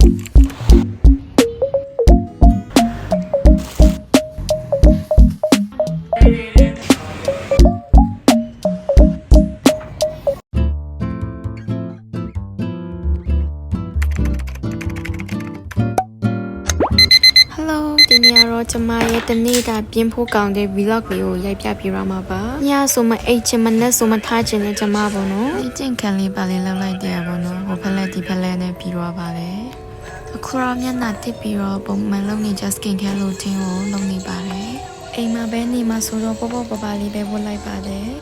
ဒီနေ့ကတော့ကျမရဲ့တနေ့တာပြင်းဖို့ကောင်းတဲ့ vlog လေးကိုရိုက်ပြပြရမှာပါ။ညဆိုမအိတ်ချင်မနဲ့ဆိုမထားချင်တဲ့ကျမပေါ့နော်။ဒီကျင့်ခံလေးပါလေးလောက်လိုက်တယ်ပေါ့နော်။ဟိုဖက်လက်ဒီဖက်လက်နဲ့ပြီးတော့ပါလေ။အခုတော့မျက်နှာတစ်ပြီးတော့ပုံမှန်လုပ်နေကြ skin care routine ကိုလုပ်နေပါတယ်။အိမ်မှာပဲနေမှာဆိုတော့ပေါ့ပလေးပဲဝတ်လိုက်ပါတယ်။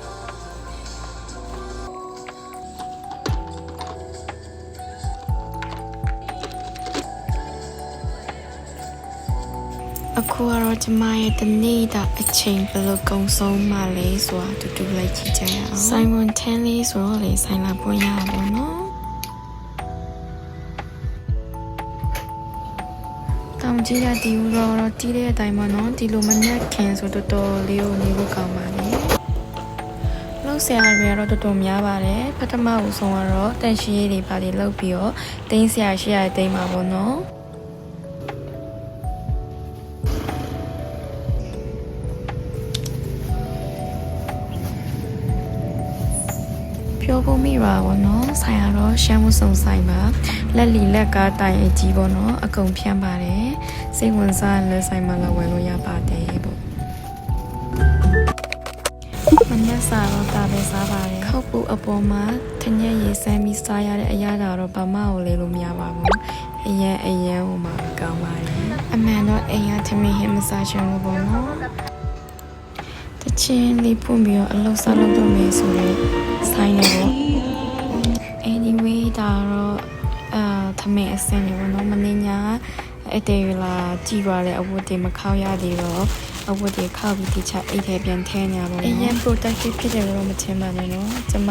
အခုကတော့ကျမရဲ့တနေ့တာအချိန်ဘယ်လိုကုံဆုံးမှလဲဆိုတာတူတူလိုက်ကြည့်ကြရအောင်။ Simon 10လေးဆိုတော့လေဆိုင်လာပွင့်ရအောင်ပေါ့နော်။တောင်ကြီးရတီဦးတော့တီးတဲ့အတိုင်းပါနော်ဒီလိုမနှက်ခင်ဆိုတော်တော်လေးကိုနေဖို့ကောင်းပါလေ။လောက်ဆရာတွေကတော့တော်တော်များပါတယ်။ပထမဦးဆုံးကတော့တန်ရှင်းရေးတွေပါလေလောက်ပြီးတော့တင်းဆရာရှိရတဲ့တင်းပါပေါ့နော်။ပြောဖို့မိပါဘောနော်ဆိုင်ရတော့ရှမ်းမစုံဆိုင်ပါလက်လီလက်ကားတိုင်အကြီးပေါ့နော်အကုန်ဖြန့်ပါတယ်စိတ်ဝင်စားလက်ဆိုင်မှာလာဝယ်လို့ရပါတယ်ပေါ့မနေ့စားတော့တာပဲစားပါတယ်ခောက်ပူအပေါ်မှာထညက်ရေးဆမ်းပြီးစားရတဲ့အရာတော့ဘာမှကိုလေလို့မရပါဘူးအရင်ဟိုမှာကောင်းပါတယ်အမှန်တော့အိမ်ကထမင်းဟင်းမစားချင်ဘူးပေါ့နော်တချင်းလေးပွင့်ပြီးတော့အလုပ်စားလုပ်တော့မယ်ဆိုတော့ဆိုင်နေပေါ့ anyway ဒါတော့ထမင်းအစင်းနေပေါ့နော်မနေ့ညအတေးလာကြည့်ရတဲ့အဝတ်တွေမခောက်ရသေးတော့အဝတ်တွေခောက်ပြီးတခြားအိတ်ထဲပြန်ထည့်နေပါပေါ့အရင် protective ဖြစ်တယ်လို့မထင်ပါနဲ့နော်ကျမ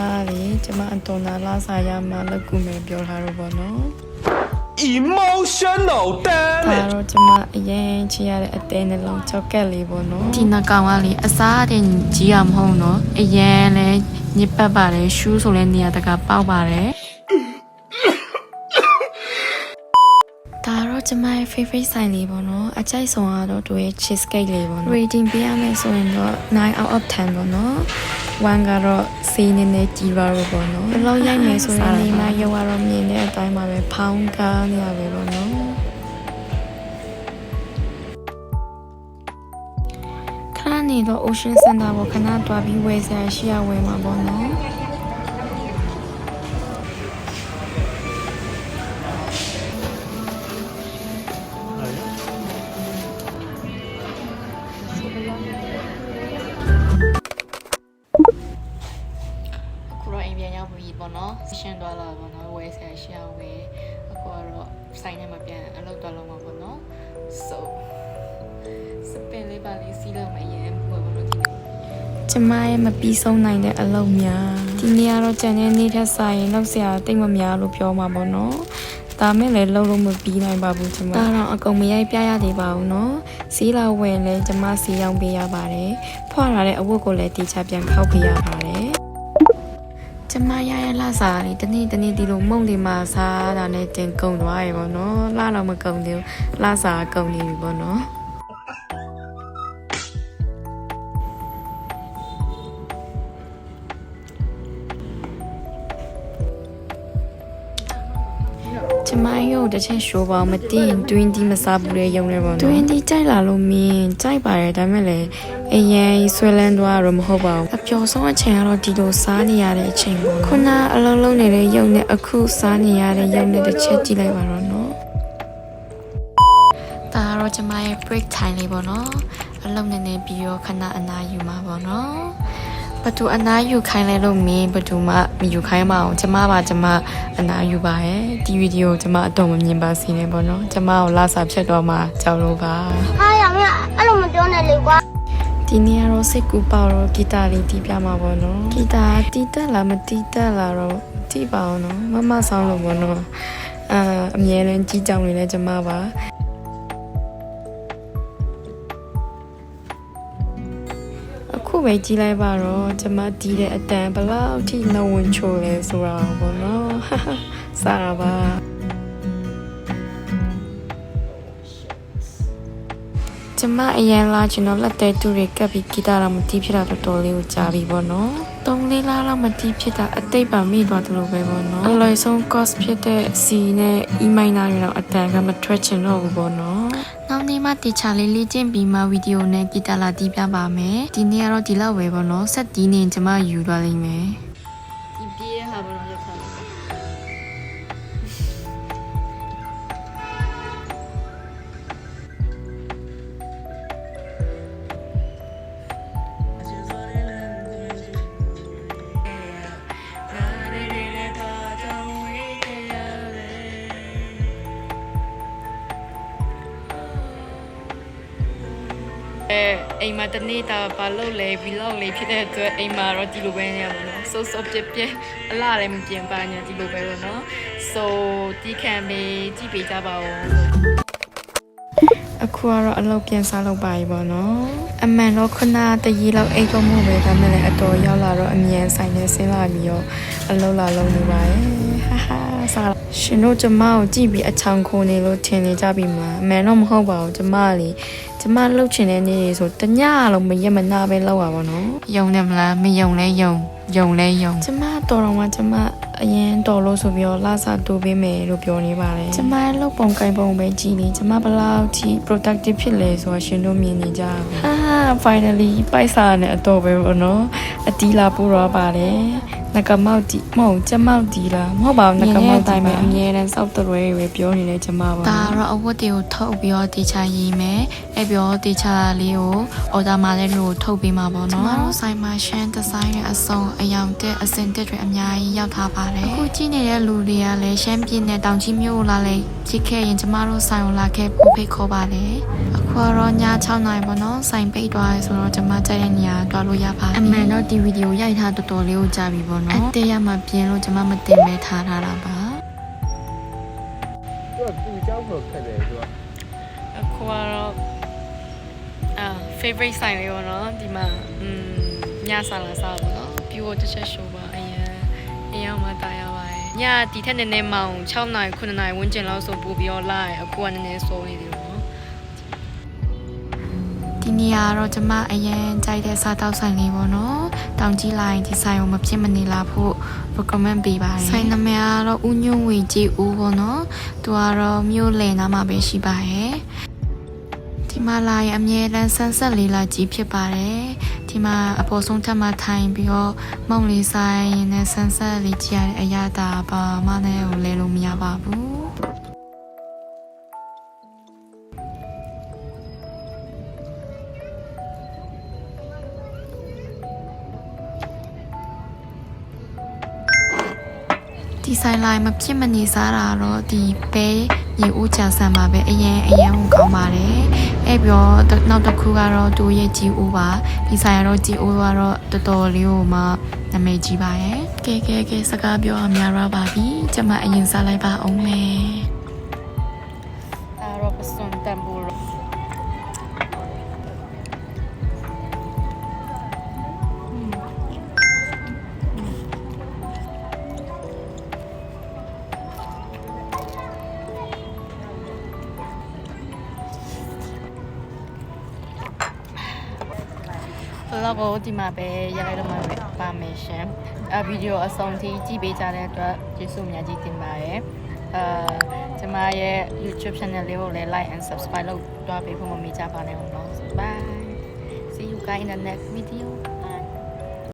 အတော်နာလာစားရမှလက်ကူမယ်ပြောထားတော့ပေါ့နော်emotional damn ဒါတော့ကျမအရင်ချရတဲ့အသေးနှလုံးချောက်ကက်လေးပေါ့နော်ဒီနှကောင်ကလေအစားတင်ကြီးရမဟုတ်နော်အရင်လဲညစ်ပတ်ပါတယ်ရှူးဆိုလဲနေရာတကပေါက်ပါတယ်ဒါတော့ကျမရဲ့ favorite ဆိုင်လေးပေါ့နော်အကြိုက်ဆုံးကတော့သူရဲ့ cheesecake လေးပေါ့နော် rating ပေးရမယ်ဆိုရင်တော့9 out of 10ပေါ့နော်1ကတော့စီးနေကြီးပါတော့ပေါ့နော်ဘယ်လောက်ရိုက်မယ်ဆိုရင်ဒီမှာရောက်ရတော့မြင်တဲ့အတိုင်းပါပဲဖောင်းကားနေရပဲပေါ့နော်ခဏနေတော့ Ocean Center ကိုခဏတွားပြီးဝယ်စရာရှိရဝယ်မှာပေါ့နော်ပေါ့နော်ရှင်းသွားလာပေါ့နော်ဝယ်ဆရာရှိအောင်ဝယ်အခုကတော့ဆိုင်ထဲမှာပြန်အလုပ်သွားလုံးမှာပေါ့နော် so စပင်လေးပါလေးစီးလို့မရင်ဘူးပေါ့နော်ကျမရဲ့မပြီးဆုံးနိုင်တဲ့အလုပ်များဒီနေ့ကတော့ကြံတဲ့နေ့ထက်စာရင်လောက်ဆရာတိတ်မများလို့ပြောမှာပေါ့နော်ဒါမဲ့လည်းလုံးလုံးမပြီးနိုင်ပါဘူးကျမဒါတော့အကုန်မရိုက်ပြရသေးပါဘူးနော်စီးလာဝယ်လဲကျမစီးရောင်းပေးရပါတယ်ဖွာလာတဲ့အဝတ်ကိုလည်းတီချပြန်ခောက်ပေးရပါတယ်ကျမရလာစားလေးတနေ့ဒီလိုမုံလေးမှာစားတာနဲ့တင်ကုန်သွားရေပေါ့နော်လာတော့မကုန်သေးဘူးလာစားကုန်နေပြီပေါ့နော်ကျမရုပ်တစ်ချက်ရှိုးပါမသိရင်တွင်းဒီမစားဘူးလေရုံနဲ့ပေါ့နော်တွင်းဒီကြိုက်လာလို့မင်းကြိုက်ပါတယ်ဒါမဲ့လည်းအရင်ဆွဲလန်းသွားတော့မဟုတ်ပါဘူးအပျော်ဆုံးအချိန်ကတော့ဒီလိုစားနေရတဲ့အချိန်ပေါ့ခုနအလုံးလုံးနေတဲ့ရုပ်နဲ့အခုစားနေရတဲ့ရုပ်နဲ့တစ်ချက်ကြည့်လိုက်ပါတော့နော်ဒါကတော့ကျမရဲ့ break time လေးပေါ့နော်အလုံးနေပြီးတော့ခဏအနားယူမှာပေါ့နော်ဘသူအနားယူခိုင်းလဲလို့မင်းဘသူမှမယူခိုင်းမအောင်ကျမအနားယူပါရဲ့ဒီဗီဒီယိုကျမအတော့မမြင်ပါစေနဲ့ပေါ့နော်ကျမကိုလာစာဖြတ်တော့မှကြောက်လို့ပါဟာရမအဲ့လိုမပြောနဲ့လေကွာဒီနေ့ကတော့စိတ်ကူပေါတော့ဂီတာလေးတီးပြမှာပေါ့နော်ဂီတာတီးတက်လားမတီးတက်လားတော့တီးပါအောင်နော်မဆောင်းလို့ပေါ့နော်အမြဲတမ်းကြီးကြောင်နေလဲကျမပါအခုပဲကြည့်လိုက်ပါတော့ကျမတီးတဲ့အတန်ဘလောက်ထိနှဝင်ချိုလဲဆိုတာပေါ့နော်စားရပါ ကျမအရင်လာကျွန်တော်လက်သေးတူတွေကပ်ပြီးဂီတာတော့မတီးဖြစ်တာတော်တော်လေးကိုကြားပြီပေါ့နော်3-4လလောက်မတီးဖြစ်တာအတိတ်ပါမိသွားတယ်လို့ပဲပေါ့နော်အလွယ်ဆုံး course ဖြစ်တဲ့ C နဲ့ E minor တွေတော့အတန်ကမထွက်ချင်တော့ဘူးပေါ့နော်နောက်နေ့မှတေချာလေးလေ့ကျင့်ပြီးမှဗီဒီယိုနဲ့ဂီတာလာတီးပြပါမယ်ဒီနေ့ကတော့ဒီလောက်ပဲပေါ့နော်ဆက်တီးနေကျမယူသွားလိမ့်မယ်ဒီပြေးဟာပေါ့နော်ရက်ထား အိမ်မှာတနေ့တာဘာလုပ်လဲ vlog လေးဖြစ်တဲ့အတွက်အိမ်မှာတော့ဒီလိုပဲနေရပါတော့ so ပြအလားလည်းမပြင်ပါညာဒီလိုပဲတော့နော် so ဒီခံပြီးကြည့်ပေးကြပါဦးအခုကတော့အလုပ်ပြန်စားလုပ်ပါပြီပေါ့နော်အမှန်တော့ခုနတရီလောက်အိတ်တော့မှုပဲဒါမဲ့လည်းအတော်ရောက်လာတော့အမြန်ဆိုင်နဲ့ဆင်းလာပြီးတော့အလုပ်လာလုပ်နေပါရဲ့ဟာဟာစားရှင်တို့ကျမကိုကြည့်ပြီးအချောင်ခိုးနေလို့ထင်နေကြပြီမှာအမှန်တော့မဟုတ်ပါဘူးကျမလေကျမလှုပ်ချင်တဲ့နေ့တွေဆိုတညလုံးမရက်မနာပဲလောက်ပါဘောနော်ယုံတယ်မလားမယုံလဲယုံလဲယုံကျမတော်တော်မှကျမအရင်တော်လို့ဆိုပြီးတော့လာစားတိုးပေးမယ်လို့ပြောနေပါတယ်ကျမလှုပ်ပုံကိုင်ပုံပဲကြည့်နေကျမဘလောက်ထိ productive ဖြစ်လဲဆိုတာရှင်တို့မြင်နေကြပါဟာ finally ပိုက်စားနဲ့အတော့ပဲဘောနော်အတီးလာပို့တော့ပါတယ်နကမောက်တီမဟုတ်ကျမောက်တီလားမဟုတ်ပါဘူးနကမောက်တိုင်းပဲအမြဲတမ်းစောက်တရွဲပဲပြောနေတယ်ကျမပါဒါတော့အဝတ်တွေကိုထုတ်ပြီးတော့တေချာရေးမယ်အဲ့ပြီးတော့တေချာလေးကိုအော်ဒါမှာလည်းလို့ထုတ်ပေးမှာပေါ့နော်ကျမတို့ဆိုင်မှာရှမ်းဒီဇိုင်းနဲ့အစုံအယောင်တက်အစင်တက်တွေအများကြီးရောက်ထားပါတယ်အခုကြည့်နေတဲ့လူတွေကလည်းရှမ်းပြည်နယ်တောင်ကြီးမြို့လာလဲဖြစ်ခဲ့ရင်ကျမတို့ဆိုင်ကိုလာခဲ့ပို့ဖိတ်ခေါ်ပါတယ်အခုတော့ည6နာရီပေါ့နော်ဆိုင်ပိတ်သွားရဆိုတော့ကျမကြိုက်တဲ့နေရာတွားလို့ရပါတယ်အမှန်တော့ဒီဗီဒီယိုရိုက်ထားတော်တော်လေးကိုကြာပြီပေါ့နော်အတေးရမှာပြင်းလို့ကျမမတင်မဲထားတာပါသူကပူเจ้าဖို့ခက်တယ်သူကအခုကတော့favorite ဆိုင်လေးပေါ့နော်ဒီမှာညစားလာစားပေါ့နော်ပြီးတော့တစ်ချက်ရှိုးပါအရင်မှတာရပါတယ်ညဒီထက်နည်းနည်းမောင်6နာရီ9နာရီဝန်းကျင်လောက်ဆိုပူပြီးတော့လာရင်အခုကနည်းနည်းစိုးနေတယ်နော်ဒီနေရာတော့ကျမအရင်ကြိုက်တဲ့စားတောက်ဆိုင်လေးပေါ့နော်တောင်ကြီးလာရင်ဒီဆိုင်ကိုမဖြစ်မနေလာဖို့ recommend ပေးပါတယ်ဆိုင်နာမည်ကတော့ဦးညွန့်ဝေကြည်ဦးပေါ့နော်သူကတော့မြို့လယ်နားမှာပဲရှိပါရဲ့ဒီမှာလာရင်အမြဲတမ်းဆန်းဆက်လေးလာကြည့်ဖြစ်ပါတယ်ဒီမှာအပေါ်ဆုံးထပ်မှာထိုင်ပြီးတော့မုံလေးဆိုင်ရင်လည်းဆန်းဆက်လေးကြည့်ရတဲ့အရာတာပါမနဲ့ကိုလဲလို့မရပါဘူးဒီဆိုင်လိုက်မဖြစ်မနေစားတာတော့ဒီပဲရေဦးချာဆန်ပါပဲအရင်ဝင်ကောင်းပါတယ်အဲ့ပြီးတော့နောက်တစ်ခုကတော့တူရဲ့ကြီးဦးပါဒီဆိုင်ကတော့ကြီးဦးကတော့တော်တော်လေးကိုမှနာမည်ကြီးပါရဲ့ကဲစကားပြောအများရပါပြီကျမအရင်စားလိုက်ပါအောင်မယ်ဒါတော့ပစွန်တမ်ဘူလောကဒီမှာပဲရလိုက်တော့မှာပါမယ်ရှင်ဗီဒီယိုအဆုံးထိကြည့်ပေးကြတဲ့အတွက်ကျေးဇူးအများကြီးတင်ပါတယ်ကျမရဲ့ YouTube channel လေးကိုလည်း like and subscribe လုပ်တွားပေးဖို့မမေ့ကြပါနဲ့ဦးနော် bye see you guys in the next video